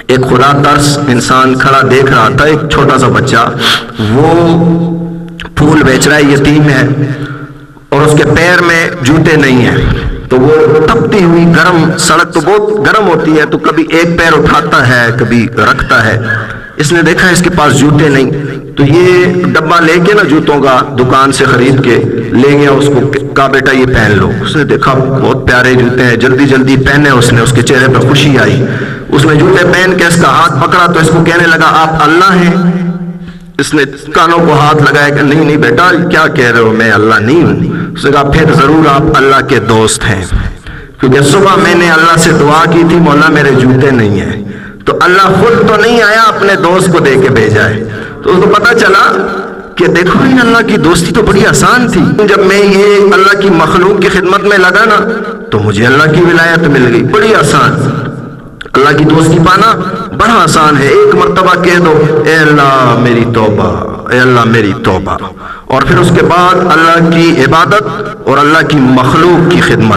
ایک خدا ترس انسان کھڑا دیکھ رہا تھا، ایک چھوٹا سا بچہ وہ پھول بیچ رہا ہے، یتیم ہے، اور اس کے پیر میں جوتے نہیں ہیں، تو وہ تپتی ہوئی گرم سڑک تو بہت گرم ہوتی ہے، تو کبھی ایک پیر اٹھاتا ہے کبھی رکھتا ہے، اس نے دیکھا اس کے پاس جوتے نہیں، تو یہ ڈبہ لے کے نا جوتوں کا دکان سے خرید کے لے گیا، اس کو کہا بیٹا یہ پہن لو، اس نے دیکھا بہت پیارے جوتے ہیں، جلدی جلدی پہنے اس نے، اس کے چہرے پہ خوشی آئی، اس نے جوتے پہن کے اس کا ہاتھ پکڑا تو اس کو کہنے لگا آپ اللہ ہیں؟ اس نے کانوں کو ہاتھ لگایا کہ نہیں نہیں بیٹا کیا کہہ رہے ہو، میں اللہ نہیں ہوں۔ اس نے کہا پھر ضرور آپ اللہ کے دوست ہیں، کیونکہ صبح میں نے اللہ سے دعا کی تھی مولا میرے جوتے نہیں ہیں، تو اللہ خود تو نہیں آیا، اپنے دوست کو دے کے بھیجا ہے۔ تو اس کو پتا چلا کہ دیکھو ان اللہ کی دوستی تو بڑی آسان تھی، جب میں یہ اللہ کی مخلوق کی خدمت میں لگا نا تو مجھے اللہ کی ولایت مل گئی، بڑی آسان۔ اللہ کی دوستی پانا بڑا آسان ہے، ایک مرتبہ کہہ دو اے اللہ میری توبہ، اے اللہ میری توبہ، اور پھر اس کے بعد اللہ کی عبادت اور اللہ کی مخلوق کی خدمت۔